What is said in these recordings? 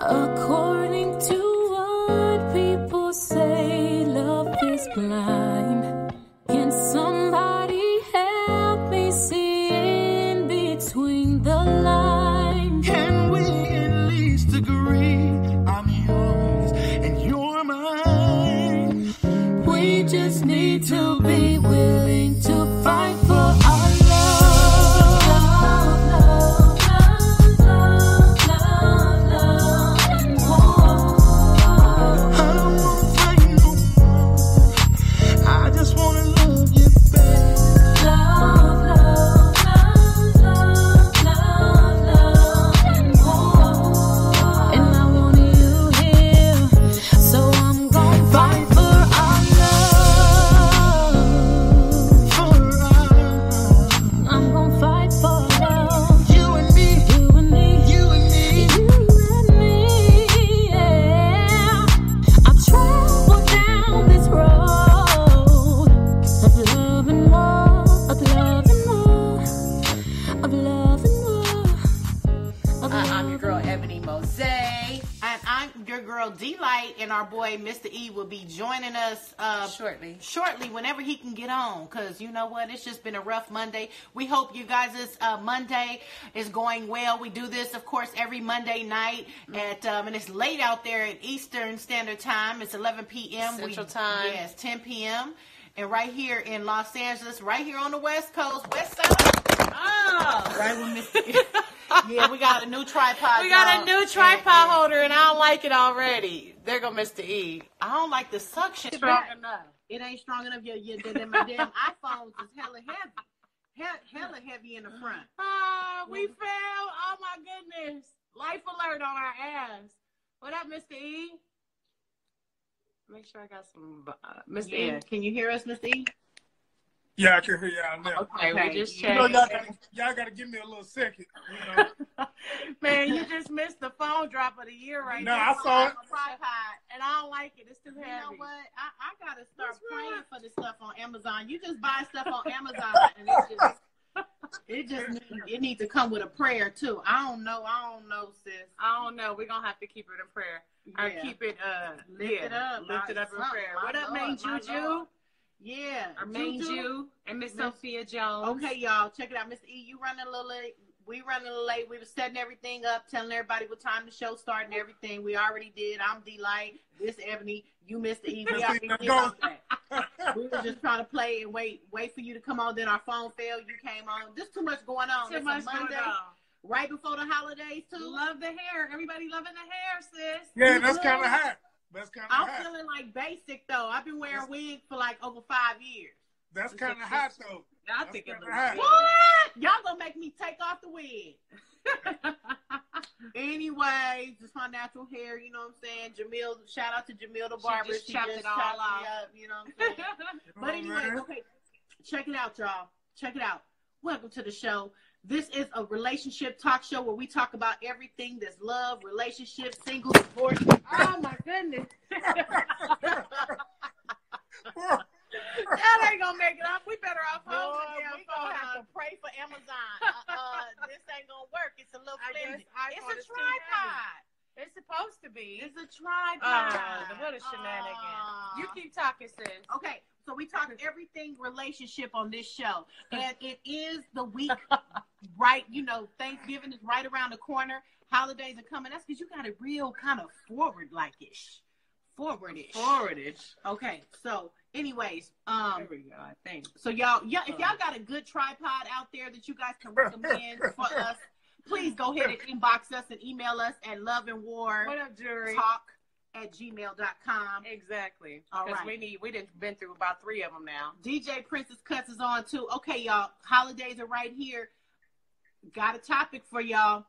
According to what people say, love is blind. Can somebody help me see in between the lines? Can we at least agree I'm yours and you're mine? We just need to be willing to fight for our love. I don't wanna fight no more. I just wanna love you back. And I want you here, so I'm gonna fight for our love. I'm gonna fight for love. You and me, You and me, you and me. you and me, yeah. I travel down this road of love and war, of love and war, of love and war. I'm your girl Ebony Mose, and I'm your girl D-Light, and our boy Mr. E will be joining us shortly whenever he can get on, because you know what, it's just been a rough Monday. We hope you guys' Monday is going well. We do this, of course, every Monday night at and it's late out there at Eastern Standard Time. It's 11 p.m. Central Time. Yes, 10 p.m. And right here in Los Angeles, right here on the West Coast, West Side. Oh. Right with Mr. Yeah, we got a new tripod. We got a y'all. new tripod holder, and I don't like it already. There go Mr. E. I don't like the suction. Strong enough. It ain't strong enough. My damn iPhones is hella heavy. Hella heavy in the front. We failed. Oh, my goodness. Life alert on our ass. What up, Mr. E? Make sure I got some. Mr. Yeah. E. Can you hear us, Mr. E? Yeah, I can hear y'all now. Okay, we just You know, checked. y'all gotta give me a little second. You know. Man, you just missed the phone drop of the year right No, now. I saw it. Tripod. And I don't like it. It's too You heavy. know what? I gotta start What's praying wrong? for this stuff on Amazon. You just buy stuff on Amazon, and it needs to come with a prayer too. I don't know, sis. I don't know. We're going to have to keep it in prayer. Or Yeah. keep it, Lift it up. Lift it up in My prayer. Lord, What up, my main Lord. Juju? Yeah. Our main Juju. Jew and Miss Miss- Sophia Jones. Okay, y'all, check it out. Mr. E, you running a little late. We running a little late. We were setting everything up, telling everybody what time the show started and everything. We already did. I'm D-Light. This Ebony. You Mr. E. We already did all that. We were just trying to play and wait for you to come on. Then our phone failed. You came on. Just too much going on. Too It's much a Monday, going on. right before the holidays too. Love the hair. Everybody loving the hair, sis. Yeah, that's kind of hot. That's kind of I'm hot. feeling like basic though. I've been wearing wigs for like over 5 years. That's kind of hot though. I That's think it kinda looks hot. good. What? Y'all gonna make me take off the wig. Anyway, just my natural hair, you know what I'm saying? Jamil, shout out to Jamil the barber. just chopped it all chopped me off. up, you know what I'm saying? But anyway, okay, check it out, y'all. Check it out. Welcome to the show. This is a relationship talk show where we talk about everything that's love, relationships, single, divorce. Oh, my goodness. That ain't going to make it up. We better off Boy, home the damn we gonna have phone. to pray for Amazon. This ain't gonna work. It's a little I guess flimsy. iPhone It's is a too tripod. It's supposed to be. It's a tripod. What a shenanigan. Aw. You keep talking, sis. Okay, so we talk everything relationship on this show, and it is the week, right? You know, Thanksgiving is right around the corner. Holidays are coming. That's because you got it real kind of forward-like-ish. Forward-ish. Okay, so anyways, There we go, I think. so y'all, if y'all got a good tripod out there that you guys can recommend for us, please go ahead and inbox us and email us at loveandwartalk What up, jury? at gmail.com. Exactly. All Because right. we done been through about 3 of them now. DJ Princess Cuts is on too. Okay, y'all. Holidays are right here. Got a topic for y'all.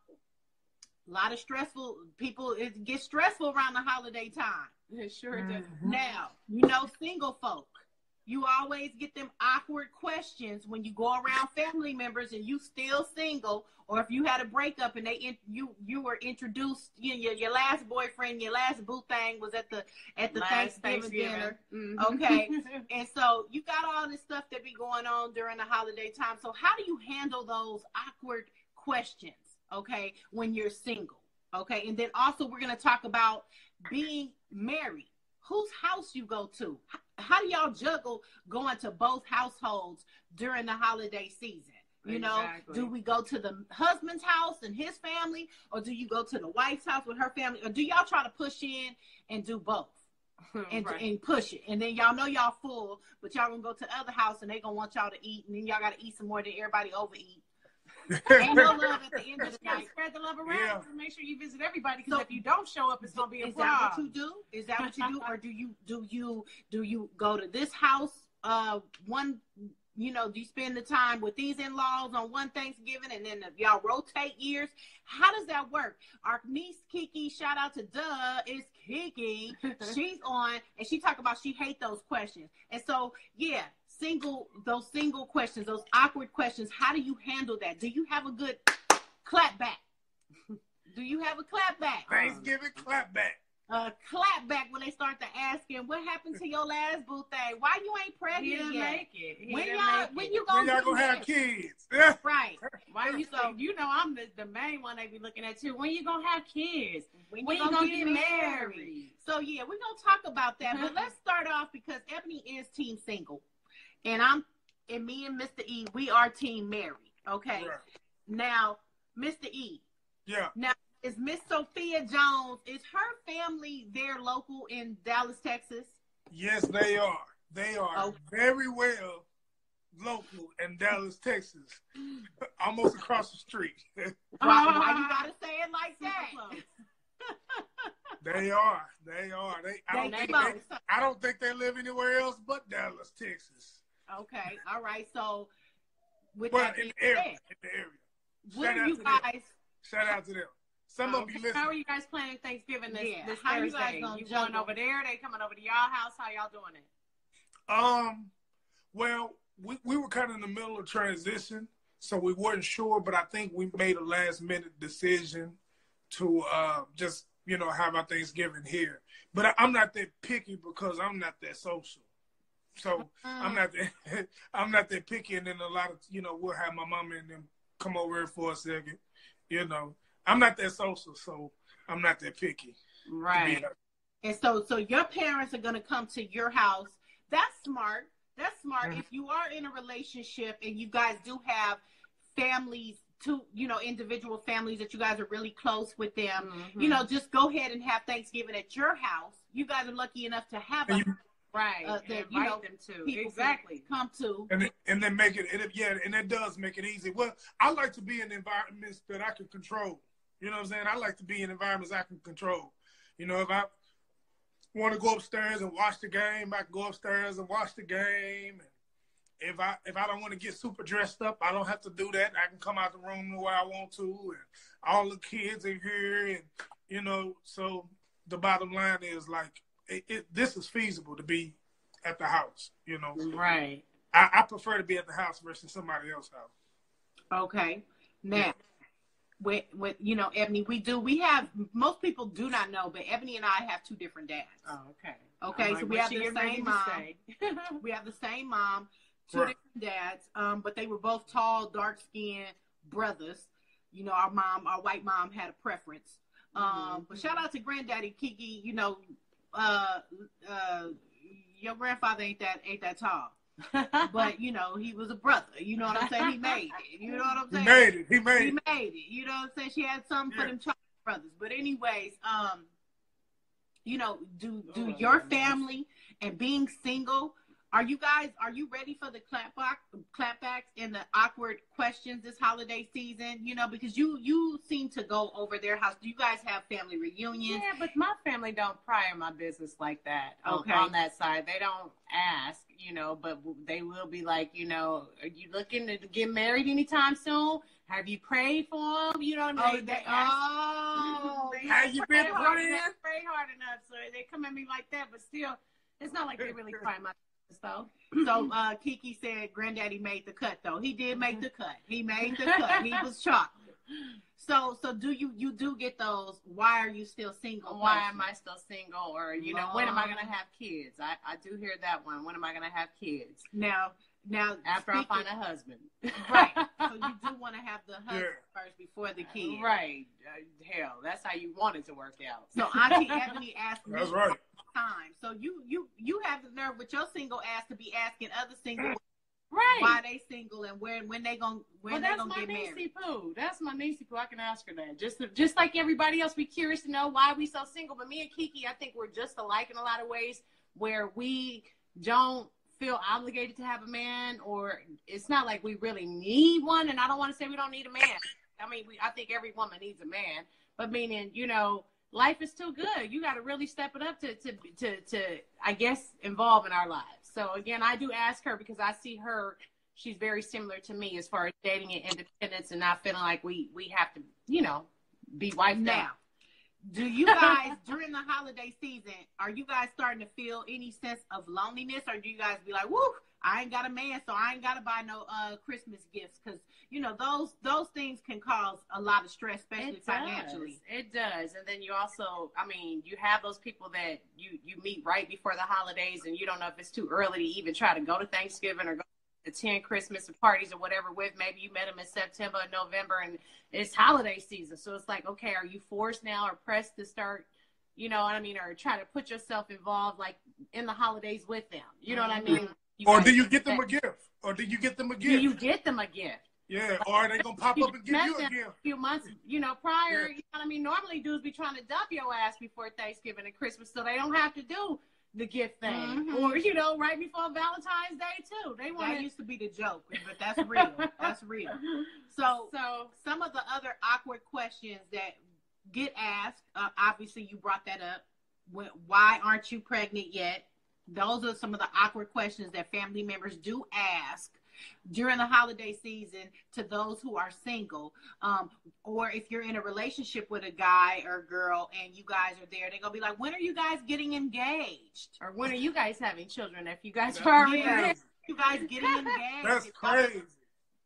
A lot of stressful people. It gets stressful around the holiday time. It sure does. Now, you know, single folk. You always get them awkward questions when you go around family members and you still single, or if you had a breakup and you were introduced, your last boyfriend, your last boo thing was at the Last Thanksgiving dinner. Mhm. Okay. And so you got all this stuff that be going on during the holiday time. So how do you handle those awkward questions, okay, when you're single? Okay, and then also we're going to talk about being married. Whose house you go to? How do y'all juggle going to both households during the holiday season? You know, do we go to the husband's house and his family, or do you go to the wife's house with her family, or do y'all try to push in and do both and push it? And then y'all know y'all full, but y'all gonna go to the other house and they gonna want y'all to eat, and then y'all gotta eat some more than everybody overeat. Ain't no love at the end of the night. Spread the love around. So make sure you visit everybody, because if you don't show up, it's gonna be a problem. Is that what you do? Is that what you do, or do you go to this house one? You know, do you spend the time with these in-laws on one Thanksgiving, and then y'all rotate years? How does that work? Our niece Kiki, shout out to is Kiki. She's on, and she talk about she hate those questions. And so, yeah, those single questions, those awkward questions. How do you handle that? Do you have a good clap back? Do you have a clap back? Thanksgiving clap back. Clap back when they start to asking, what happened to your last boo thing? Why you ain't pregnant yet? Make it. When y'all gonna have kids? Right. Why you so? You know, I'm the main one they be looking at too. When you gonna have kids? When you gonna get married? So yeah, we're gonna talk about that. But let's start off, because Ebony is team single, and me and Mr. E, we are team married. Okay. Right. Now, Mr. E. Yeah. Now, is Miss Sophia Jones, is her family there local in Dallas, Texas? Yes, they are. They are very well local in Dallas, Texas. Almost across the street. Why you gotta say it like that? They are. I don't think they live anywhere else but Dallas, Texas. Okay. All right. So, with well, that in the area. What are you guys? Shout out to them. Some of you listen. How are you guys planning Thanksgiving this how Thursday? You guys gonna you going over there? They coming over to y'all house? How y'all doing it? Well, we were kind of in the middle of transition, so we weren't sure, but I think we made a last minute decision to just, you know, have our Thanksgiving here. But I'm not that picky because I'm not that social. So I'm not that picky, and then a lot of, you know, we'll have my mama and them come over here for a second, you know. I'm not that social, so I'm not that picky. Right. And so your parents are going to come to your house. That's smart. That's smart. Mm-hmm. If you are in a relationship and you guys do have families, individual families that you guys are really close with them, you know, just go ahead and have Thanksgiving at your house. You guys are lucky enough to have them to exactly come to, and then make it, and it does make it easy. Well, I like to be in environments that I can control. You know what I'm saying? I like to be in environments I can control. You know, if I want to go upstairs and watch the game, I can go upstairs and watch the game. If I don't want to get super dressed up, I don't have to do that. I can come out the room the way I want to, and all the kids are here, and you know. So the bottom line is, like, this is feasible to be at the house. You know, right? I prefer to be at the house versus somebody else's house. Okay, now. With Ebony, we have, most people do not know, but Ebony and I have two different dads. Oh, okay. Okay, so we have the same mom. We have the same mom, two different dads, but they were both tall, dark-skinned brothers. You know, our white mom had a preference. But shout out to Granddaddy Kiki. You know, your grandfather ain't that tall. But you know, he was a brother. You know what I'm saying? He made it. You know what I'm saying? He made it. You know what I'm saying? She had something for them chocolate brothers. But anyways, you know, do your family and being single, are you ready for the clapbacks and the awkward questions this holiday season? You know, because you seem to go over their house. Do you guys have family reunions? Yeah, but my family don't pry in my business like that. Okay. On that side, they don't ask, you know, but they will be like, you know, are you looking to get married anytime soon? Have you prayed for them? You know what I mean? Have you been praying? They pray hard enough, so they come at me like that. But still, it's not like they really pry my. So Kiki said Granddaddy made the cut, though. He did make the cut. He made the cut. He was chocolate. So do you do get those? Why are you still single? Why am I still single? Or you know, when am I gonna have kids? I do hear that one. When am I gonna have kids? Now Now, after I find a husband. Right. So you do want to have the husband first before the kid. Right. Hell, that's how you want it to work out. So Auntie Ebony asked me that's right. time. So you have the nerve with your single ass to be asking other single right why they single and when they gonna get married. That's my niecey poo. That's my niecey poo. I can ask her that. Just like everybody else, we curious to know why we so single. But me and Kiki, I think we're just alike in a lot of ways, where we don't feel obligated to have a man, or it's not like we really need one. And I don't want to say we don't need a man. I mean, I think every woman needs a man, but meaning, life is too good. You got to really step it up to I guess, involve in our lives. So again, I do ask her because I see her. She's very similar to me as far as dating and independence, and not feeling like we have to, be wiped now. Do you guys, during the holiday season, are you guys starting to feel any sense of loneliness, or do you guys be like, woo, I ain't got a man, so I ain't got to buy no Christmas gifts? Because, those things can cause a lot of stress, especially financially. It does. And then you also, you have those people that you meet right before the holidays, and you don't know if it's too early to even try to go to Thanksgiving or go attend Christmas parties or whatever with. Maybe you met them in September or November and it's holiday season. So it's like, okay, are you forced now or pressed to start, or try to put yourself involved like in the holidays with them? You know what I mean? Or do you get them a gift? Do you get them a gift? Do you get them a gift? Yeah, or are they going to pop up and give you a gift? A few months, prior, you know what I mean? Normally dudes be trying to dump your ass before Thanksgiving and Christmas so they don't have to do the gift thing. Mm-hmm. Or, right before Valentine's Day too. That used to be the joke, but that's real. That's real. So some of the other awkward questions that get asked, obviously you brought that up. Why aren't you pregnant yet? Those are some of the awkward questions that family members do ask during the holiday season to those who are single, or if you're in a relationship with a guy or girl and you guys are there, they're gonna be like, when are you guys getting engaged, or when are you guys having children if you guys are already you guys getting engaged? That's crazy.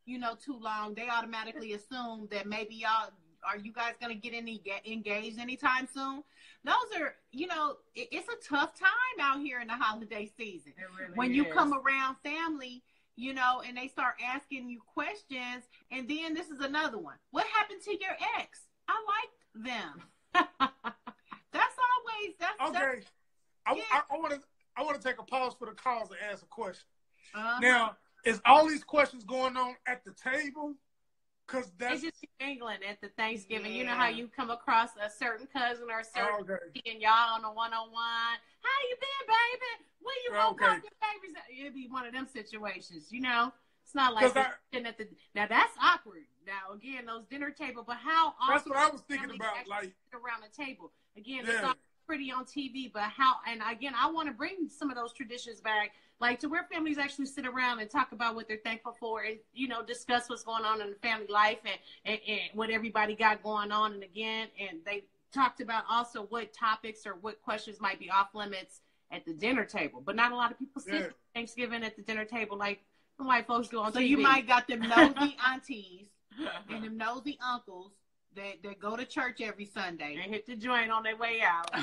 Too long, they automatically assume that maybe are you guys gonna get engaged anytime soon? Those are, it's a tough time out here in the holiday season. Really when you come around family, and they start asking you questions. And then this is another one. What happened to your ex? I liked them. That's okay. I want to take a pause for the cause and ask a question. Uh-huh. Now, is all these questions going on at the table? Because it's just England at the Thanksgiving. Yeah. You know how you come across a certain cousin or a certain and y'all on a one-on-one. How you been, baby? When you gonna pop your babies? It'd be one of them situations, It's not like now that's awkward. Now again, those dinner table, but how often? That's what I was thinking about. Like around the table again, it's all pretty on TV, but how? And again, I want to bring some of those traditions back, like to where families actually sit around and talk about what they're thankful for, and discuss what's going on in the family life and what everybody got going on. And again, and they talked about also what topics or what questions might be off limits at the dinner table, but not a lot of people sit Thanksgiving at the dinner table like the white folks do on TV. So you might got them nosy aunties and them nosy uncles that go to church every Sunday and hit the joint on their way out.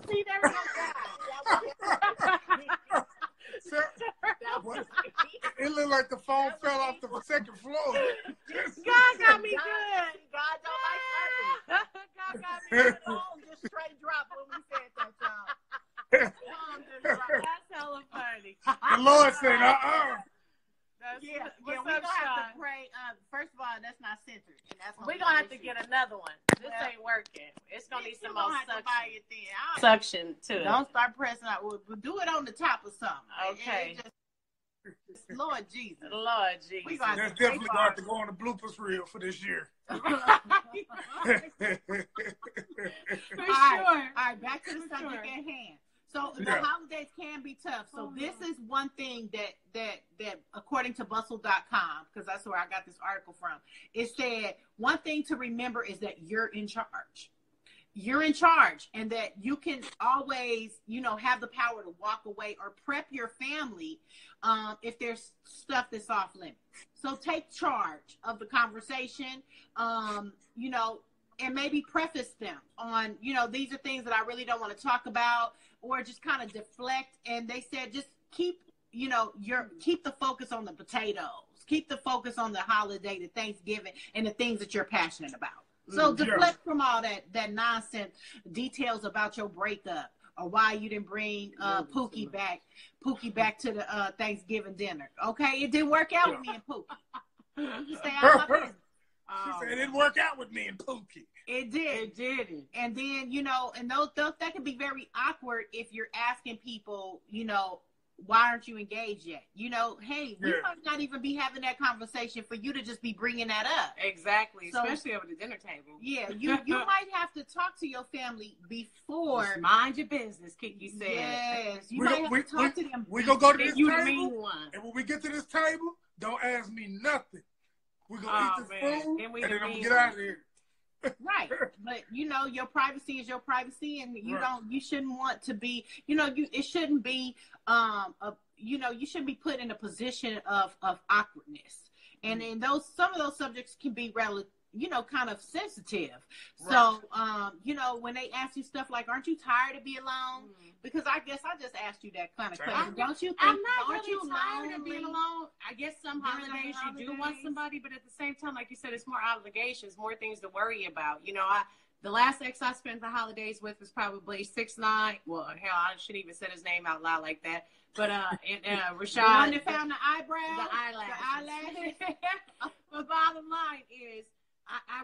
See, there we go. It looked like the phone fell off the second floor. God got me good. God don't like ugly. God got me good. Just straight drop when we said that, y'all. That's hella funny. The Lord said, We're going to have to pray. First of all, that's not centered. We're going to have to get another one. This ain't working. It's going to need some more suction, too. Don't start pressing out. We'll do it on the top of something. Okay. Lord Jesus. Lord Jesus. That's definitely going to have to go on the bloopers reel for this year. For sure. All right, back to the subject at hand. So the holidays can be tough. So this is one thing that according to bustle.com, because that's where I got this article from, it said one thing to remember is that you're in charge. You're in charge, and that you can always, have the power to walk away or prep your family if there's stuff that's off limits. So take charge of the conversation, and maybe preface them on, these are things that I really don't want to talk about, or just kind of deflect. And they said, just keep keep the focus on the potatoes. Keep the focus on the holiday, the Thanksgiving, and the things that you're passionate about. So deflect from all that nonsense, details about your breakup or why you didn't bring Pookie back to the Thanksgiving dinner. Okay, it didn't work out with me and Pookie. Stay out of my business. She said it didn't work out with me and Pookie. It did. It didn't. And then, and those that can be very awkward if you're asking people, why aren't you engaged yet? Hey, we might not even be having that conversation for you to just be bringing that up. Exactly, so, especially over the dinner table. Yeah, you might have to talk to your family before. Just mind your business, Kiki said. Yes, you might have to talk to them. We're going to go to this table, and when we get to this table, don't ask me nothing. We're going to eat this food, and then I'm going to get out of here. Right, but your privacy is your privacy, and you shouldn't want to be, it shouldn't be, you shouldn't be put in a position of awkwardness, and then some of those subjects can be kind of sensitive. Right. So, when they ask you stuff like, "Aren't you tired of being alone?" Because I guess I just asked you that kind of question. Don't you think? I'm not really tired of being alone. I guess some holidays you do want somebody, but at the same time, like you said, it's more obligations, more things to worry about. The last ex I spent the holidays with was probably 6'9". Well, hell, I shouldn't even say his name out loud like that. But Rashad, the one that found the eyebrow, the eyelashes. But bottom line is, I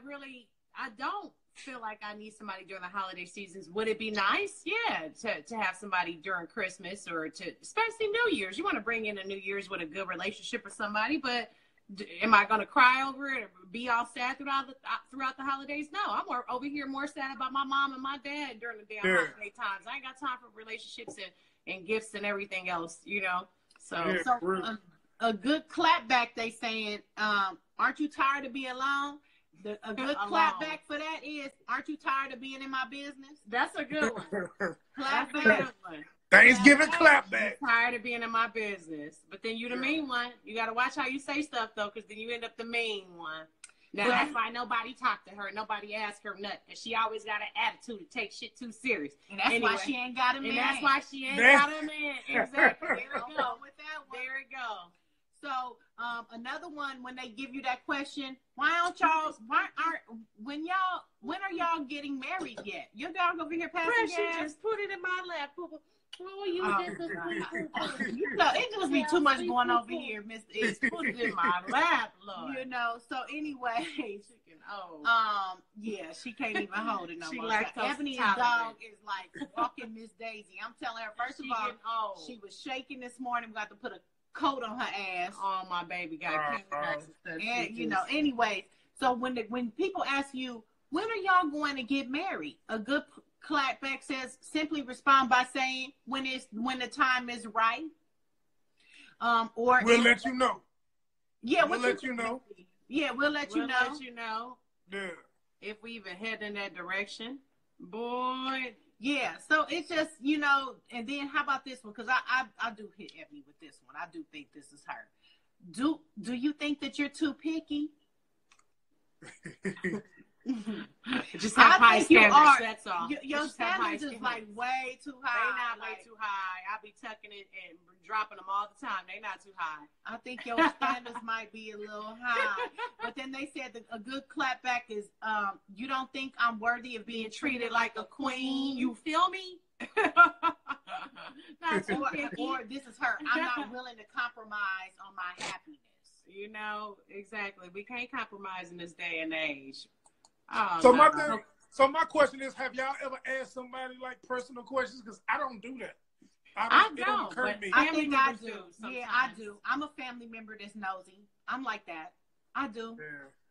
don't feel like I need somebody during the holiday seasons. Would it be nice? Yeah, to have somebody during Christmas or especially New Year's. You want to bring in a New Year's with a good relationship with somebody, but am I going to cry over it or be all sad throughout the holidays? No, I'm over here more sad about my mom and my dad during the damn holiday times. I ain't got time for relationships and gifts and everything else, So, a good clap back, they saying, aren't you tired of being alone? A good clap back for that is, aren't you tired of being in my business? That's a good one. Clap back. Thanksgiving clap back. I'm tired of being in my business. But then you the mean one. You got to watch how you say stuff, though, because then you end up the mean one. Now, that's why nobody talked to her. Nobody asked her nothing. And she always got an attitude to take shit too serious. And that's why she ain't got a man. And that's why she ain't got a man. Exactly. There we go. With that one. There we go. So another one, when they give you that question, when are y'all getting married yet? Your dog over here passing gas? Just put it in my lap. It just be too much going over here, Mr. Put it in my lap, Lord. So anyway, yeah, she can't even hold it no more. So Ebony's dog is like walking Miss Daisy. I'm telling her, first of all, she was shaking this morning. We got to put a coat on her ass. Oh, my baby got cataracts and stuff. And anyways, so when people ask you, when are y'all going to get married? A good clapback says, simply respond by saying, when the time is right. Or we'll let you know. Yeah, we'll let you know. Yeah, we'll let you know. Yeah. If we even head in that direction, boy. Yeah, so it's just, and then how about this one? Because I do hit Ebony with this one. I do think this is her. Do you think that you're too picky? Just have high standards, that's all. Your standards is like way too high. They not way too high. I be tucking it and dropping them all the time. They not too high. I think your standards might be a little high. But then they said that a good clapback is, you don't think I'm worthy of being treated like a queen. You feel me? or this is her. I'm not willing to compromise on my happiness. Exactly. We can't compromise in this day and age. So my question is, have y'all ever asked somebody like personal questions? Because I don't do that. I don't. But I think I do. Yeah, I do. I'm a family member that's nosy. I'm like that. I do.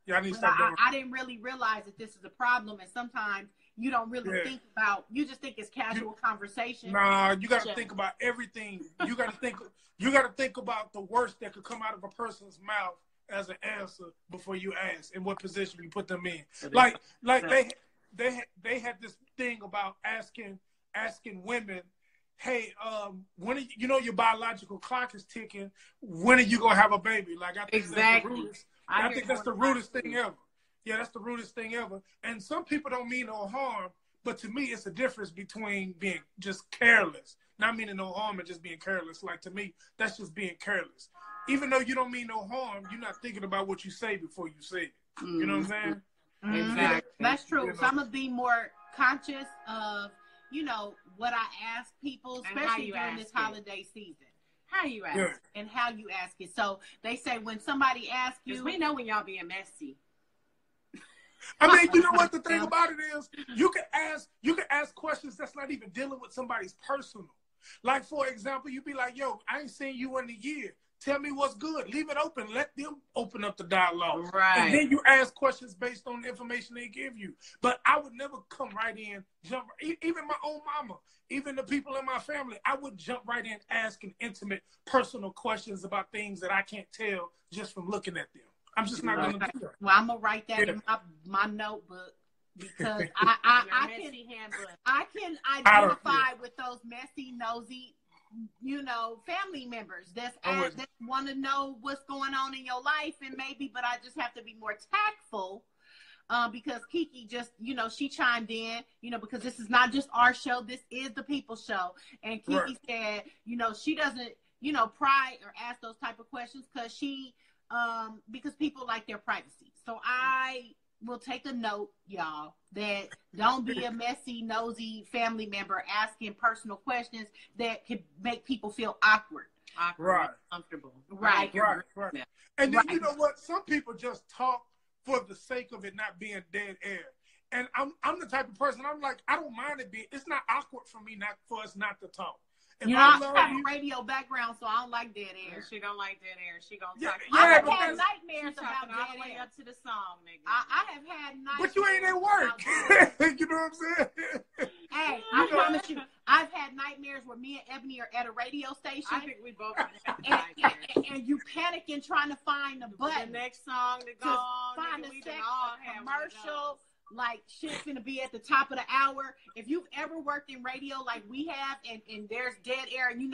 Yeah, I need to start doing. I didn't really realize that this is a problem, and sometimes you don't really think about. You just think it's casual conversation. Nah, you got to think about everything. You got to think. You got to think about the worst that could come out of a person's mouth as an answer before you ask, and what position you put them in. Like they had this thing about asking women, hey, when your biological clock is ticking, when are you gonna have a baby? Like, I think that's the rudest thing ever. Yeah, that's the rudest thing ever. And some people don't mean no harm, But to me, it's a difference between being just careless, not meaning no harm, and just being careless. Like, to me, that's just being careless. Even though you don't mean no harm, you're not thinking about what you say before you say it. You know what I'm saying? Mm-hmm. Exactly. That's true. So I'm going to be more conscious of, what I ask people, especially during this holiday season. How you ask and how you ask it. So they say when somebody asks you. We know when y'all being messy. I mean, you know what the thing about it is? You can ask questions that's not even dealing with somebody's personal. Like, for example, you be like, yo, I ain't seen you in a year. Tell me what's good. Leave it open. Let them open up the dialogue. Right. And then you ask questions based on the information they give you. But I would never come right in, jump. Even my own mama, even the people in my family, I would jump right in asking intimate, personal questions about things that I can't tell just from looking at them. I'm just not going to do that. Well, I'm going to write that in my notebook. Because I can identify with those messy, nosy, family members that want to know what's going on in your life, and but I just have to be more tactful because Kiki just, she chimed in, because this is not just our show, this is the People Show, and Kiki said, she doesn't, pry or ask those type of questions because people like their privacy. So I will take a note, y'all, that don't be a messy, nosy family member asking personal questions that could make people feel awkward. Right. Uncomfortable. Right. And then you know what? Some people just talk for the sake of it not being dead air. And I'm the type of person, I'm like, I don't mind it being, it's not awkward for me for us not to talk. I have a radio background, so I don't like dead air. She don't like dead air. She gonna talk. I have had nightmares about dead air. Up to the song, nigga. I have had nightmares. But you ain't at work. You know what I'm saying? Hey, I promise you, I've had nightmares where me and Ebony are at a radio station. I think we both have nightmares. And you panicking trying to find the button. The next song to go on. Find the sex commercial. Like, shit's gonna be at the top of the hour. If you've ever worked in radio like we have, and there's dead air, and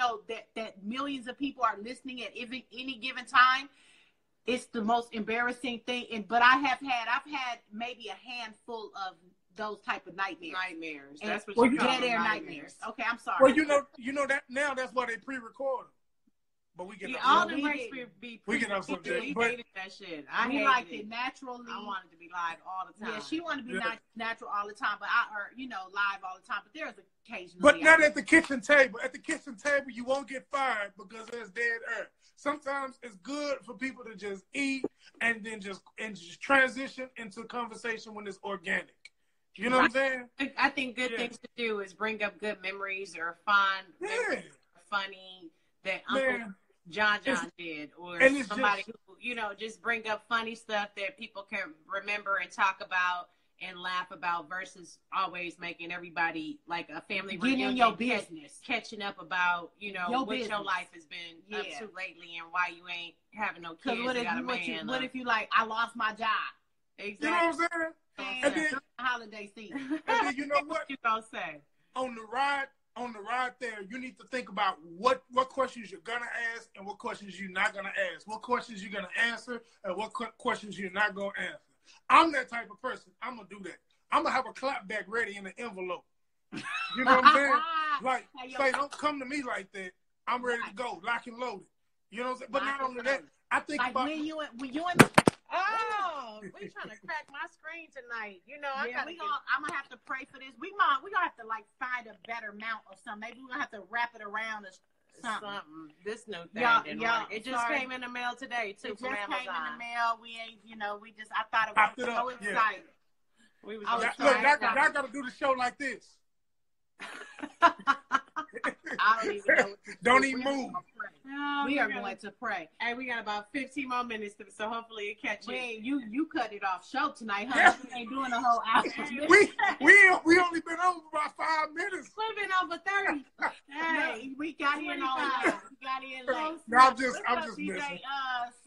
that millions of people are listening at any given time, it's the most embarrassing thing. But I've had maybe a handful of those type of nightmares. That's what you dead air nightmares. Okay, I'm sorry. Well, you know that now that's why they pre-record them. But we get all the rates be we get off subject. We hated that shit. We liked it naturally. I wanted to be live all the time. Yeah, she wanted to be natural all the time, but live all the time. But there's occasionally. But not at the kitchen table. At the kitchen table, you won't get fired because there's dead air. Sometimes it's good for people to just eat and then just transition into conversation when it's organic. You know what I'm saying? I think good things to do is bring up good memories or fun, funny that Uncle John did, or somebody who, just bring up funny stuff that people can remember and talk about and laugh about versus always making everybody like a family reunion, your business, catching up about, what your life has been up to lately and why you ain't having no kids. What if you like, I lost my job? Exactly. You know what I'm saying? And then holiday season. And then you know what? You gonna say on the ride there, you need to think about what questions you're gonna ask and what questions you're not gonna ask. What questions you're gonna answer and what questions you're not gonna answer. I'm that type of person. I'm gonna do that. I'm gonna have a clapback ready in the envelope. You know what I'm saying? Like, say, don't come to me like that. I'm ready to go, lock and loaded. You know what I'm saying? But not only that, I think like about when you and we trying to crack my screen tonight. I'm gonna have to pray for this. We gonna have to like find a better mount or something. Maybe we're gonna have to wrap it around or something. This new thing. It just came in the mail today too. It just came in the mail. We ain't, I thought it was so excited. I gotta do the show like this. I don't even know. Don't even move. We are going to pray. Hey, we got about 15 more minutes, so hopefully it catches. You cut it off show tonight, huh? We ain't doing the whole hour. we only been over about 5 minutes. We've been over 30. Hey, we got in all late. We got in late. No, I'm just DJ, messing.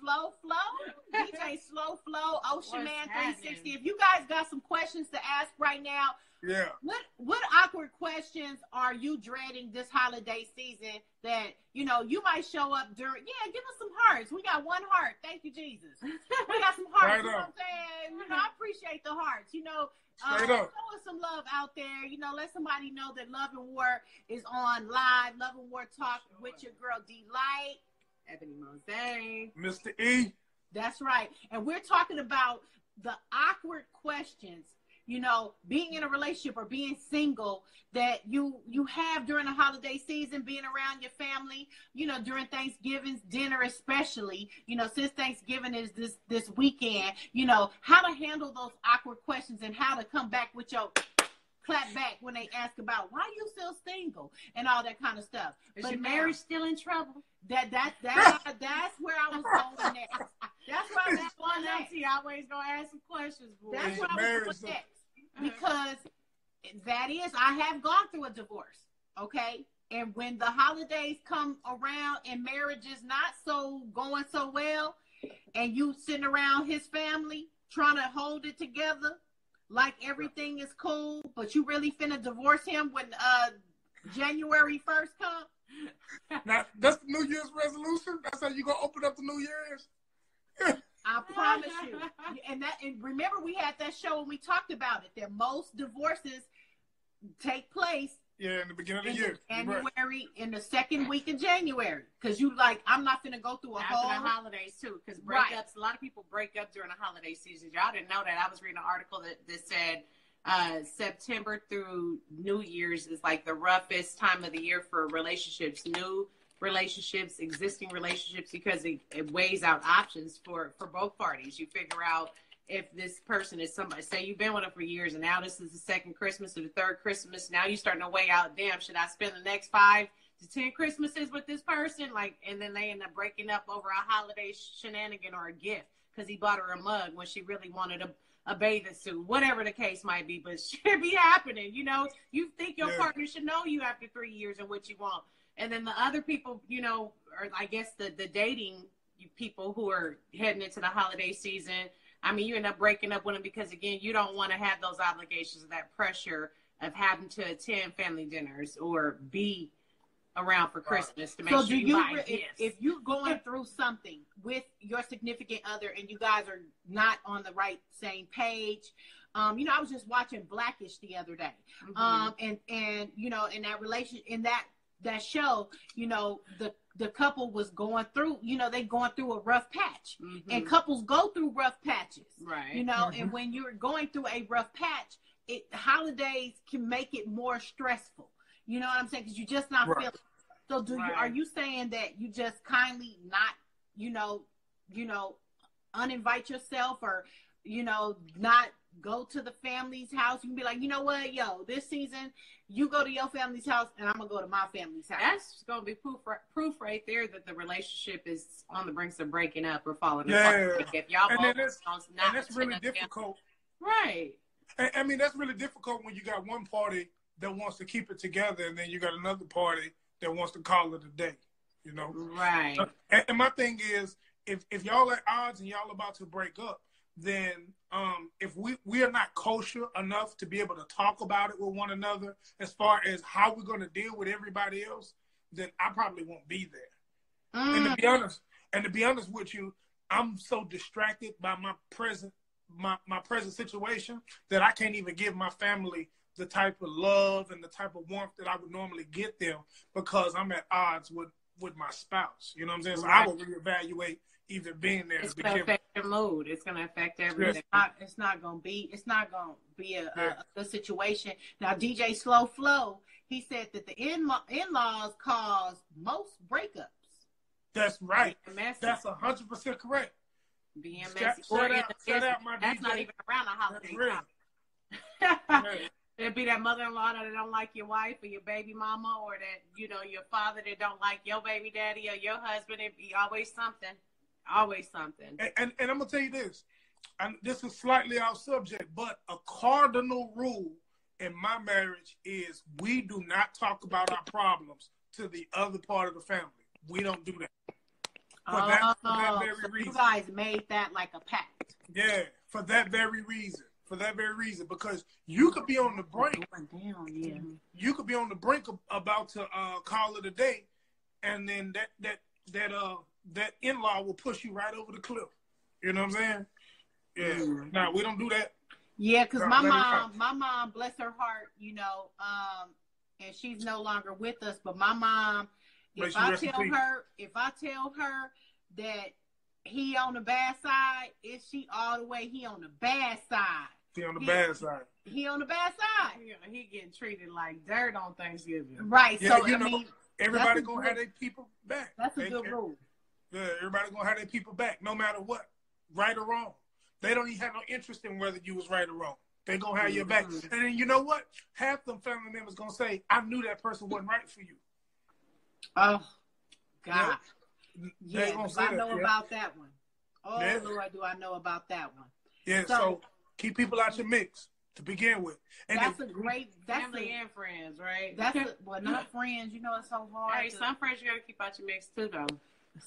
Slow Flow, DJ Slow Flow, Ocean Man 360. If you guys got some questions to ask right now, Yeah. What awkward questions are you dreading this holiday season that, you know, you might show up during, give us some hearts. We got one heart. Thank you, Jesus. We got some hearts. Right you know on. what I'm saying? You know, I appreciate the hearts. You know, Straight show up. us some love out there. You know, let somebody know that Love and War is on live. Love and War Talk with your girl, D-Light. Ebony Mose. Mr. E. That's right. And we're talking about the awkward questions, you know, being in a relationship or being single that you have during the holiday season, being around your family, you know, during Thanksgiving's dinner especially, you know, since Thanksgiving is this weekend, you know, how to handle those awkward questions and how to come back with your clap back when they ask about why you still single and all that kind of stuff. Is your marriage still in trouble? That's where I was going next. That's where I was going next. Auntie always gonna ask some questions, boy. That's where I was going next. Because I have gone through a divorce, okay? And when the holidays come around and marriage is not going so well, and you sitting around his family trying to hold it together like everything is cool, but you really finna divorce him when January 1st comes? Now, that's the New Year's resolution? That's how you gonna open up the New Year's? I promise you. And remember we had that show and we talked about it, that most divorces take place in the beginning of the year. January, in the second week of January. Because you I'm not going to go through after the holidays too. Because breakups, a lot of people break up during the holiday season. Y'all didn't know that. I was reading an article that said September through New Year's is like the roughest time of the year for relationships, new relationships, existing relationships, because it weighs out options for both parties. You figure out if this person is somebody, say you've been with them for years and now this is the second Christmas or the third Christmas, now you're starting to weigh out, damn, should I spend the next 5 to 10 Christmases with this person? Like, and then they end up breaking up over a holiday shenanigan or a gift because he bought her a mug when she really wanted a bathing suit, whatever the case might be, but should be happening. You know, you think your partner should know you after 3 years and what you want. And then the other people, you know, or I guess the dating people who are heading into the holiday season, I mean, you end up breaking up with them because, again, you don't want to have those obligations, that pressure of having to attend family dinners or be around for Christmas to make sure you buy gifts. If you're going through something with your significant other and you guys are not on the same page, you know, I was just watching Blackish the other day, and you know, in that relationship, in that show, you know, the couple was going through, you know, they going through a rough patch, and couples go through rough patches, right? You know, and when you're going through a rough patch, holidays can make it more stressful. You know what I'm saying? Because you're just not feeling. So are you saying that you just kindly not, you know, uninvite yourself, or, you know, not go to the family's house? You can be like, you know what, this season you go to your family's house and I'm gonna go to my family's house. That's gonna be proof right there that the relationship is on the brink of breaking up or falling apart. Like if y'all both and that's really difficult, right? I mean, that's really difficult when you got one party that wants to keep it together and then you got another party that wants to call it a day. You know, right? And my thing is, if y'all at odds and y'all about to break up, then if we are not kosher enough to be able to talk about it with one another as far as how we're going to deal with everybody else, then I probably won't be there. And to be honest with you, I'm so distracted by my present situation that I can't even give my family the type of love and the type of warmth that I would normally get them because I'm at odds with my spouse. You know what I'm saying? So I will reevaluate even being there. It's going to affect your mood. It's going to affect everything. It's not going to be a good situation. Now, DJ Slow Flow, he said that the in-laws cause most breakups. That's right. That's 100% correct. Being messy. Shout out my That's DJ. not even around the holiday time. It'd be that mother-in-law that don't like your wife or your baby mama, or that, you know, your father that don't like your baby daddy or your husband. It'd be always something. Always something. And I'm going to tell you this. And this is slightly off subject, but a cardinal rule in my marriage is we do not talk about our problems to the other part of the family. We don't do that. For that very reason. You guys made that like a pact. Yeah, for that very reason. for that very reason, because you could be on the brink. Yeah. You could be on the brink of about to call it a day, and then that in-law will push you right over the cliff. You know what I'm saying? Yeah. Mm-hmm. Now we don't do that. Yeah, because my mom, bless her heart, you know, and she's no longer with us. But my mom, if I tell her that he on the bad side, is she all the way? He on the bad side. He on the bad side. He on the bad side. Yeah, he getting treated like dirt on Thanksgiving. Right. Yeah, so you I know, mean, everybody gonna have their people back. That's a good rule. Yeah, everybody gonna have their people back, no matter what, right or wrong. They don't even have no interest in whether you was right or wrong. They gonna have your back. And then you know what? Half them family members gonna say, "I knew that person wasn't right for you." Oh, God. Yeah, I know about that one. Oh, Lord, do I know about that one. Yeah, so keep people out your mix to begin with. And that's a great family and friends, right? Well, not friends. You know, it's so hard. Hey, some friends you gotta keep out your mix too, though.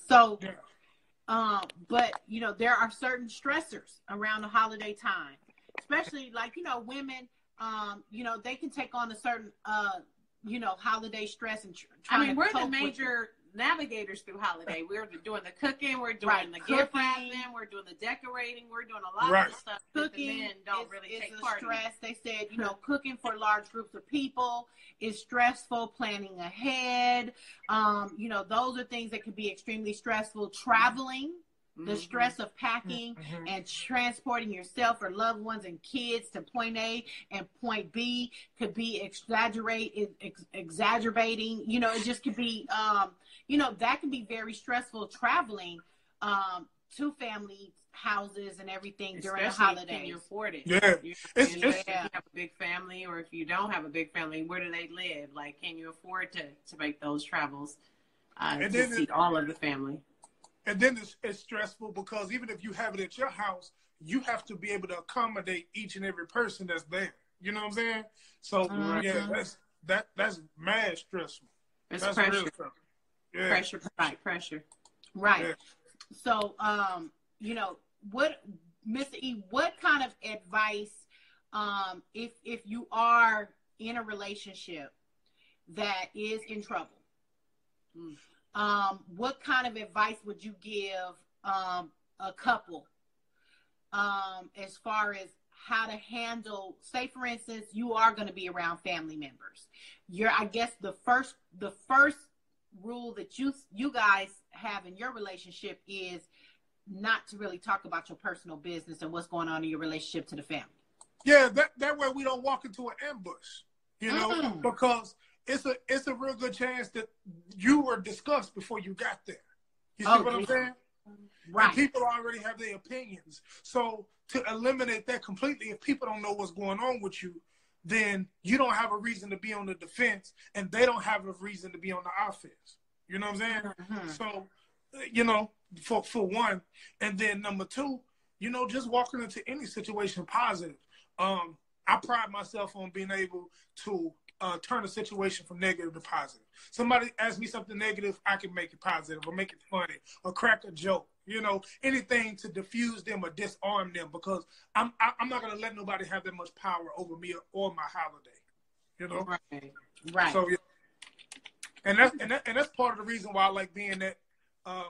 So, but you know, there are certain stressors around the holiday time, especially like, you know, women. You know, they can take on a certain, you know, holiday stress and we're the major navigators through holiday. We're doing the cooking, we're doing the gift wrapping, we're doing the decorating, we're doing a lot of stuff. Cooking that the men don't really take part in. Stress. They said, you know, cooking for large groups of people is stressful. Planning ahead, you know, those are things that can be extremely stressful. Traveling. The stress of packing and transporting yourself or loved ones and kids to point A and point B could be exaggerating. You know, it just could be, you know, that can be very stressful traveling to family houses and everything during the holidays. Can you afford it? Yeah. If you have a big family, or if you don't have a big family, where do they live? Like, can you afford to make those travels to see all of the family? And then it's stressful because even if you have it at your house, you have to be able to accommodate each and every person that's there. You know what I'm saying? So yeah, that's mad stressful. It's that's pressure. Real stressful. Yeah. Pressure. Right. Yeah. So you know, what Mr. E, what kind of advice if you are in a relationship that is in trouble? What kind of advice would you give a couple as far as how to handle, say for instance, you are going to be around family members. I guess the first rule that you guys have in your relationship is not to really talk about your personal business and what's going on in your relationship to the family. Yeah, that way we don't walk into an ambush, you know, because it's a real good chance that you were discussed before you got there. You see what I'm saying? Right. And people already have their opinions. So to eliminate that completely, if people don't know what's going on with you, then you don't have a reason to be on the defense, and they don't have a reason to be on the offense. You know what I'm saying? So, you know, for one, and then number two, you know, just walking into any situation positive. I pride myself on being able to turn a situation from negative to positive. Somebody asks me something negative, I can make it positive or make it funny or crack a joke. You know, anything to diffuse them or disarm them, because I'm not going to let nobody have that much power over me or my holiday. You know, right. So yeah, and that's part of the reason why I like being at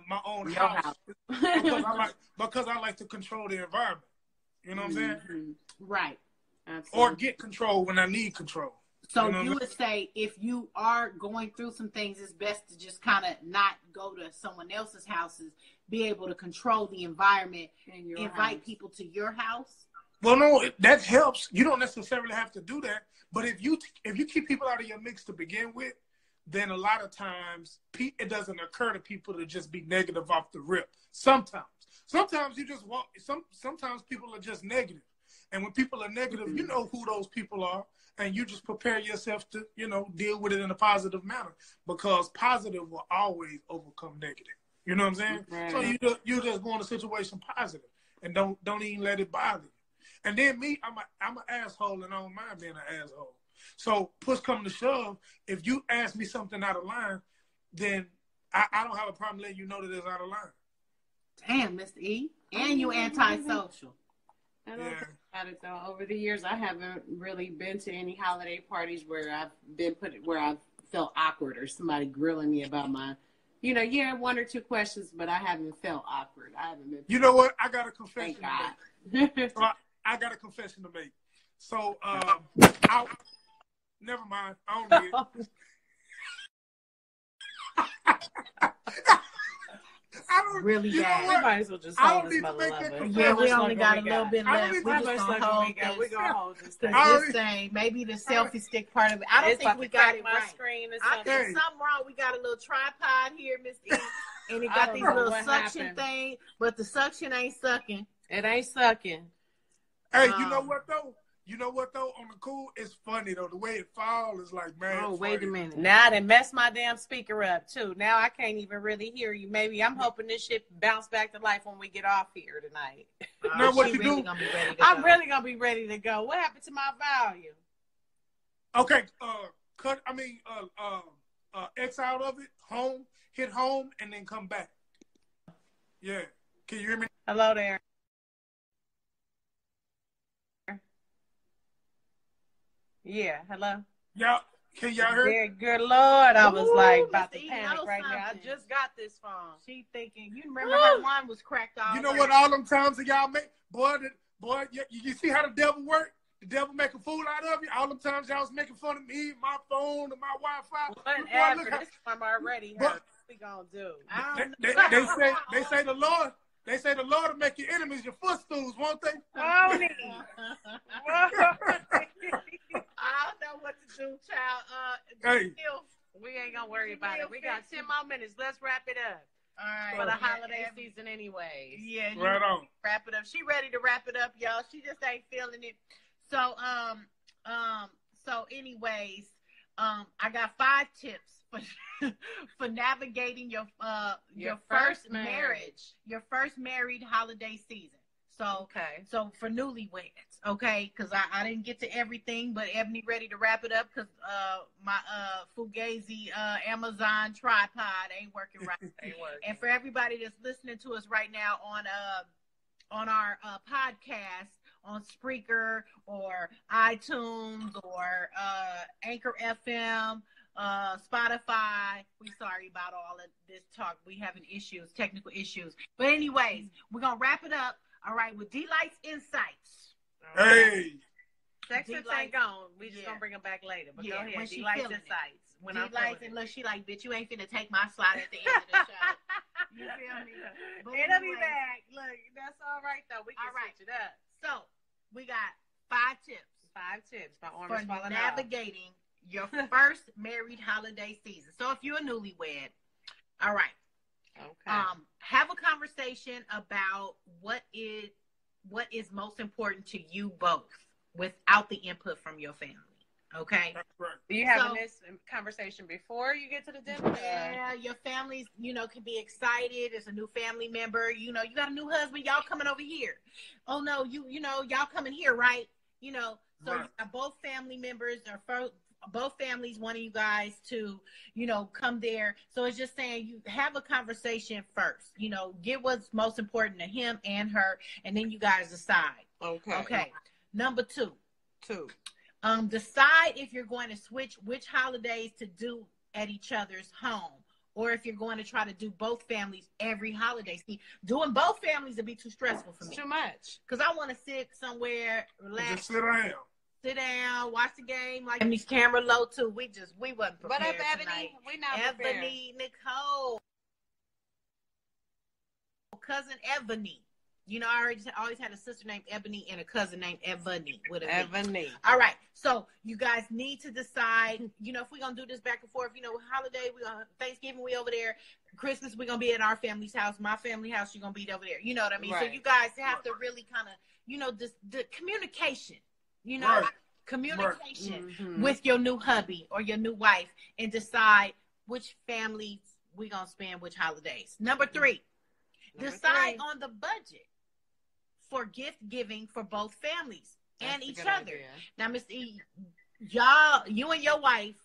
my own house. because I like to control the environment. You know what I'm saying? Right. Absolutely. Or get control when I need control. So you would say if you are going through some things, it's best to just kind of not go to someone else's houses, be able to control the environment, invite people to your house? Well, no, that helps. You don't necessarily have to do that. But if you keep people out of your mix to begin with, then a lot of times it doesn't occur to people to just be negative off the rip. Sometimes you just want, sometimes people are just negative. And when people are negative, you know who those people are. And you just prepare yourself to, you know, deal with it in a positive manner, because positive will always overcome negative. You know what I'm saying? Right. So you just go in a situation positive and don't even let it bother you. And then me, I'm an asshole, and I don't mind being an asshole. So push come to shove, if you ask me something out of line, then I don't have a problem letting you know that it's out of line. Damn, Mr. E. And you antisocial. I About it though, over the years, I haven't really been to any holiday parties where I've felt awkward or somebody grilling me about my, one or two questions, but I haven't felt awkward. I haven't been. You know what? I got a confession Thank to make. So I got a confession to make. So, never mind. I don't need it. I don't really bad. We might as well just hold this mother. Yeah, we only got a little bit left. We just gonna hold this. We're gonna hold this thing. This thing, maybe the selfie stick part of it. I don't think we got it right. I think something wrong. We got a little tripod here, Miss E, and it got these little suction things, but the suction ain't sucking. It ain't sucking. Hey, you know what though? On the cool, it's funny though. The way it falls is like, man. Oh, wait a minute. Now they messed my damn speaker up too. Now I can't even really hear you. Maybe I'm hoping this shit bounce back to life when we get off here tonight. Now what you really do? I'm really gonna be ready to go. What happened to my volume? Okay, X out of it, hit home, and then come back. Yeah. Can you hear me? Hello there. Yeah, hello. Yeah, can y'all hear? Yeah, good Lord, I was like about to Miss E panic knows right now. I something. just got this phone. She thinking, you remember her one was cracked off. You know what? All them times that y'all make, boy, you see how the devil work? The devil make a fool out of you. All them times y'all was making fun of me, my phone, and my Wi-Fi. Whatever. This time I already heard. What we gonna do? They say the Lord. They say the Lord will make your enemies your footstools, won't they? Won't he? I don't know what to do, child. Hey. We ain't gonna worry about it. We got 10 more minutes. Let's wrap it up. All right. For the holiday season anyways. Yeah. Right on. Wrap it up. She ready to wrap it up, y'all. She just ain't feeling it. So, anyways, I got 5 tips for navigating your first marriage, your first married holiday season. So, so for newlyweds, okay, because I didn't get to everything, but Ebony ready to wrap it up because my Fugazi Amazon tripod ain't working right. Ain't working. And for everybody that's listening to us right now on our podcast on Spreaker or iTunes or Anchor FM, Spotify. We sorry about all of this talk. We having issues, technical issues. But anyways, we're gonna wrap it up. All right, with D-Light's insights. Hey. Sex ain't gone. We just gonna bring them back later. But go ahead. D-Light's insights. When D-Light's and look, she like, bitch, you ain't finna take my slot at the end of the show. You feel me? But it'll be back. Look, that's all right though. We can switch it up. So we got 5 tips. 5 tips for navigating your first married holiday season. So if you're a newlywed, all right. Okay. Have a conversation about what is most important to you both without the input from your family. Okay. That's right. Do you have this conversation before you get to the dinner? Yeah, your families, can be excited. It's a new family member. You got a new husband. Y'all coming over here. Oh no, y'all coming here, right? So you got both family members or both families wanting you guys to, come there. So it's just saying you have a conversation first, get what's most important to him and her, and then you guys decide. Okay. Number 2. Decide if you're going to switch which holidays to do at each other's home, or if you're going to try to do both families every holiday. See, doing both families would be too stressful for me. It's too much. Because I want to sit somewhere, relax. Just sit down, watch the game. Like Ebony's camera low too. We wasn't prepared. What up, Ebony? Tonight. We not prepared. Ebony, Nicole, cousin Ebony. I always had a sister named Ebony and a cousin named Ebony. Ebony. All right. So you guys need to decide, if we're going to do this back and forth, holiday, Thanksgiving, we over there. Christmas, we're going to be at our family's house. My family house, you're going to be over there. You know what I mean? Right. So you guys have to really kind of, the communication, communication with your new hubby or your new wife and decide which families we're going to spend which holidays. Number 3, decide on the budget for gift giving for both families and each other. Idea. Now, Miss E, you and your wife,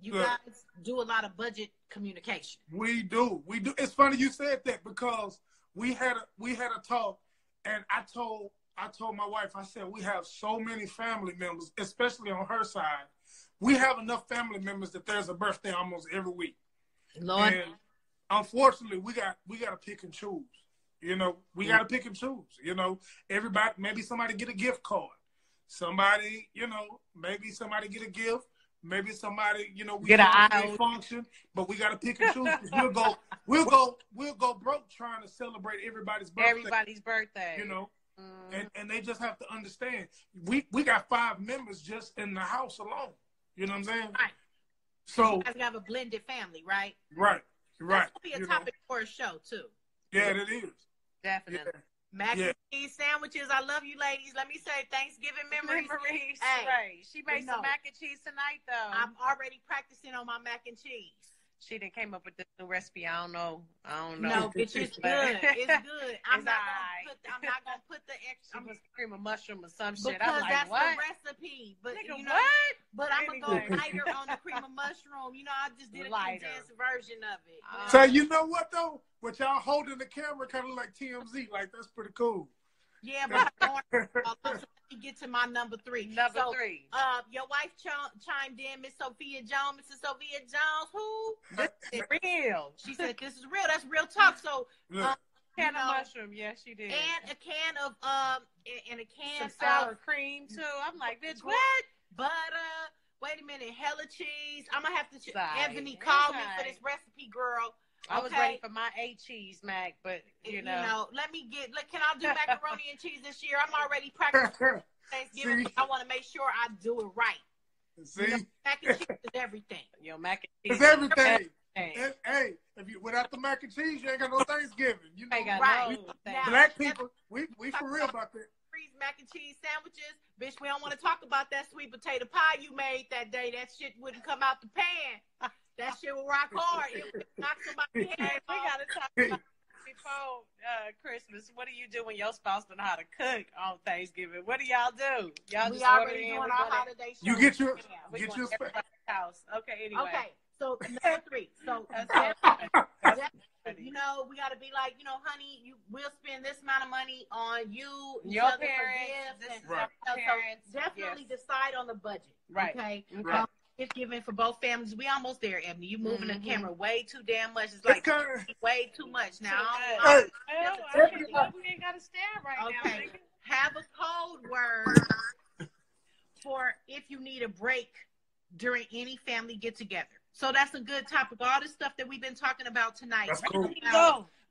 you guys do a lot of budget communication. We do. It's funny you said that because we had a talk, and I I told my wife, I said, we have so many family members, especially on her side. We have enough family members that there's a birthday almost every week. Lord. And unfortunately, we got to pick and choose. You know, we got to pick and choose. You know, everybody, maybe somebody get a gift card. Somebody, you know, maybe somebody get a gift. Maybe somebody, you know, we get a function, but we got to pick and choose. We'll go broke trying to celebrate everybody's birthday. You know, and they just have to understand. We got 5 members just in the house alone. You know what I'm saying? Right. So you guys have a blended family, right? Right. That's gonna be a topic for a show too. Yeah, it is. Definitely. Yeah. Mac and cheese sandwiches. I love you, ladies. Let me say Thanksgiving memories. Hey, right. She made some mac and cheese tonight, though. I'm already practicing on my mac and cheese. She didn't came up with this new recipe. I don't know. No, it's just good. It's good. I'm not gonna put the extra. I'm gonna cream of mushroom or some shit. Because I'm like, that's what? the recipe. But Nigga, you know, what? But I'm gonna go lighter on the cream of mushroom. You know, I just did a condensed version of it. So you know what though? What y'all holding the camera kind of like TMZ. Like that's pretty cool. Yeah, but let me get to my number 3. Number 3. Your wife chimed in, Miss Sophia Jones. Mrs. Sophia Jones, who? This is real. She said this is real. That's real talk. So, can of mushroom, yes, she did. And a can of some sour cream too. I'm like, bitch, what? Butter. Wait a minute, hella cheese. I'm gonna have to. Ebony, call me for this recipe, girl. I was ready for my 8 cheese, Mac, but you know, let me get. Look, can I do macaroni and cheese this year? I'm already practicing Thanksgiving. I want to make sure I do it right. See, mac and cheese is everything. Yo, mac and cheese is everything. Hey, if you without the mac and cheese, you ain't got no Thanksgiving. You know, ain't got right? Black people, we for real about that. Mac and cheese sandwiches, bitch. We don't want to talk about that sweet potato pie you made that day. That shit wouldn't come out the pan. That shit will rock hard. It would knock somebody's head off. We gotta talk about before Christmas. What do you do when your spouse don't know how to cook on Thanksgiving? What do y'all do? Y'all just already doing our holiday show. You get your house. Okay, anyway. Okay, so number 3. So you know, we gotta be like, you know, honey, we'll spend this amount of money on you, your parents, parents. So definitely decide on the budget. Right. Okay. It's given for both families. We almost there, Ebony. You moving the camera way too damn much. It's like way too much now. We ain't got to stand right now. Nigga. Have a code word for if you need a break during any family get together. So that's a good topic. All this stuff that we've been talking about tonight. That's cool.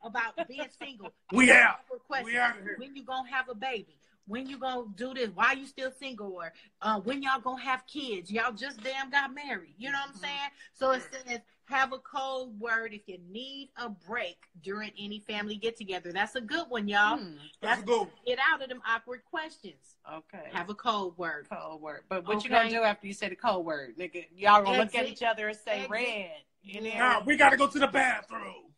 About being single. We out of here. When you gonna have a baby? When you gonna do this? Why you still single? Or when y'all gonna have kids? Y'all just damn got married. You know what I'm saying? So it says have a code word if you need a break during any family get together. That's a good one, y'all. That's good. Get out of them awkward questions. Okay. Have a code word. Code word. But what you gonna do after you say the code word, nigga? Y'all gonna look at each other and say red. Nah, we gotta go to the bathroom.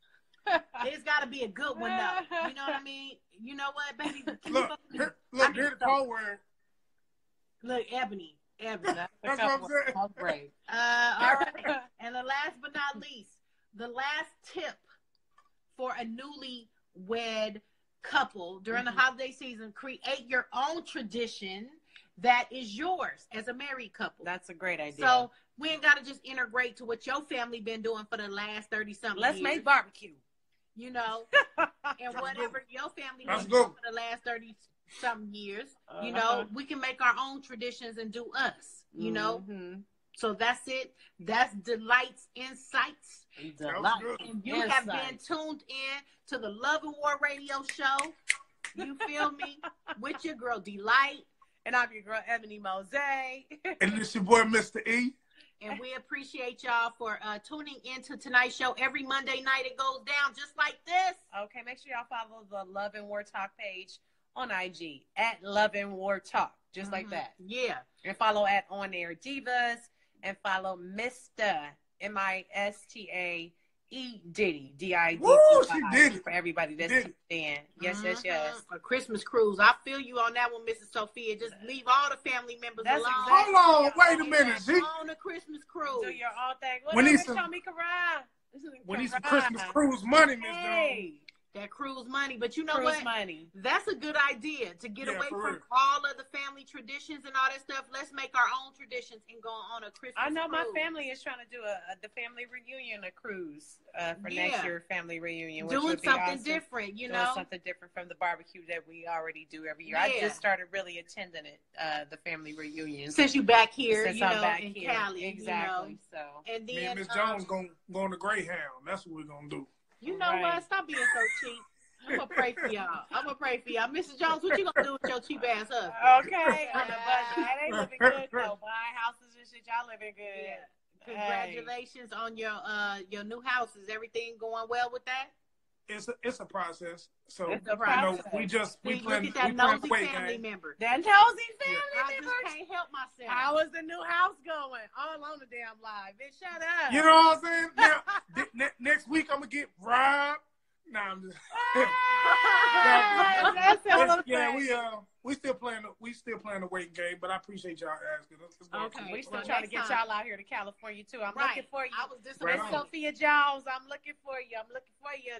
It's got to be a good one, though. You know what I mean? You know what, baby? Look, here's the code word. Look, Ebony. That's what I'm saying. All right. And the last but not least, the last tip for a newlywed couple during the holiday season, create your own tradition that is yours as a married couple. That's a great idea. So we ain't got to just integrate to what your family been doing for the last 30-something years. Let's make barbecue. You know, and whatever your family been doing for the last 30-something years, you know, we can make our own traditions and do us, you know. So that's it. That's Delight's Insights. And you have been tuned in to the Love and War Radio Show. You feel me? With your girl, Delight. And I'm your girl, Ebony Mose. And this your boy, Mr. E. And we appreciate y'all for tuning into tonight's show. Every Monday night it goes down just like this. Okay, make sure y'all follow the Love and War Talk page on IG at Love and War Talk, just like that. Yeah. And follow at On Air Divas and follow Mista, MistaEDiddy, DID. Woo, she did it. For everybody that's in. Yes. A Christmas cruise. I feel you on that one, Mrs. Sophia. Just leave all the family members alone. Exactly. Hold on, wait a minute. On a Christmas cruise. Do your own thing. We need some Christmas cruise money, Miss Jones. That cruise money. But you know Cruise what? money. That's a good idea to get away from real. all of the family traditions and all that stuff. Let's make our own traditions and go on a Christmas I know my cruise. family is trying to do the family reunion, a cruise for next year family reunion. Which Doing would be something awesome. different, you Doing know? something different from the barbecue that we already do every year. Yeah. I just started really attending it, the family reunion. Since you back here, Since you I'm know, back in here. Cali. Exactly. You know? So. And then, Me and Miss Jones going to Greyhound. That's what we're going to do. You know what? Stop being so cheap. I'm going to pray for y'all. Mrs. Jones, what you going to do with your cheap ass husband? Okay, on the budget. It ain't living good, though. Buying houses and shit, y'all living good. Yeah. Congratulations on your new house. Is everything going well with that? It's a process. So It's a process. we look at that plan nosy the way, family gang. member. That nosy family I member. just can't help myself. How is the new house going? All on the damn live. Bitch, shut up. You know what I'm saying? Now, next week I'm gonna get robbed. Nah, I'm just. We still playing the waiting game, but I appreciate y'all asking. Okay. We still trying to get y'all out here to California too. I'm looking for you. I was Miss disappointed. Sophia Jones, I'm looking for you.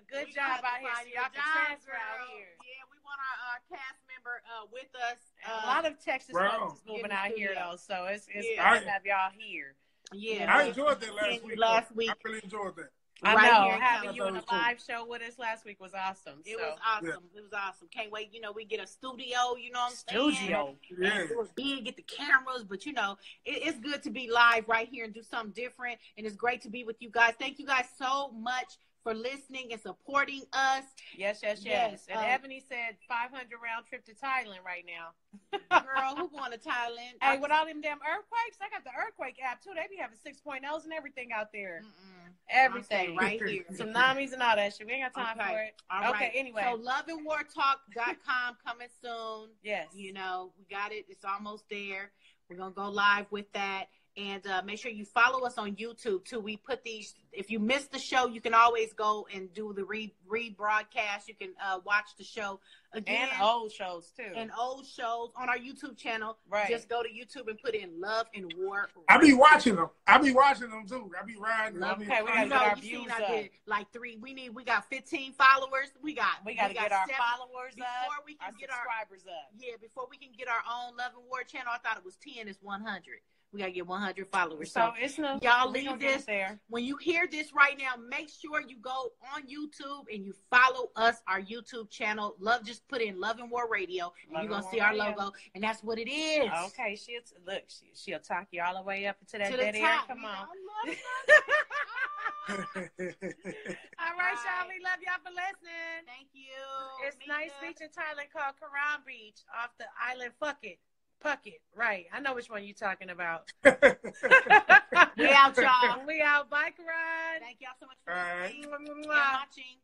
Good job out here. So y'all can transfer out here. Yeah, we want our cast member with us. A lot of Texas folks is moving out here though, so it's nice to have y'all here. Yeah, I enjoyed that last week. I really enjoyed that. I Right know. here in Having you in a California. live show with us last week was awesome. It was awesome. It was awesome. Can't wait. You know, we get a studio. You know what I'm saying? Studio. Yeah. And do it big, get the cameras. But you know, it's good to be live right here and do something different. And it's great to be with you guys. Thank you guys so much for listening and supporting us. Yes. And Ebony said 500 round trip to Thailand right now. Girl, who going to Thailand? Hey, with all them damn earthquakes, I got the earthquake app too. They be having 6.0s and everything out there. Everything right here. Tsunamis and all that shit. We ain't got time for it. All okay, right. anyway. So loveandwartalk.com coming soon. Yes. You know, we got it. It's almost there. We're going to go live with that. And make sure you follow us on YouTube, too. We put these, if you missed the show, you can always go and do the rebroadcast. You can watch the show again. And old shows, too. And old shows on our YouTube channel. Right. Just go to YouTube and put in Love and War. I be watching them. too. I be riding. Okay, we got to get our views up. Like we got 15 followers. We got to get our followers before up. We can our get subscribers up. Yeah, before we can get our own Love and War channel, I thought it was 10. It's 100. We got to get 100 followers. So it's no, y'all leave this there. When you hear this right now, make sure you go on YouTube and you follow us, our YouTube channel. Just put in Love and War Radio, and you're going to see our logo, and that's what it is. Okay, she'll talk you all the way up to that dead air. Come on. All right, y'all. We love y'all for listening. Thank you. It's nice beach in Thailand called Karan Beach off the island Puckett. Right. I know which one you're talking about. We out, y'all. We out. Bye, Karan. Thank y'all so much for listening and watching.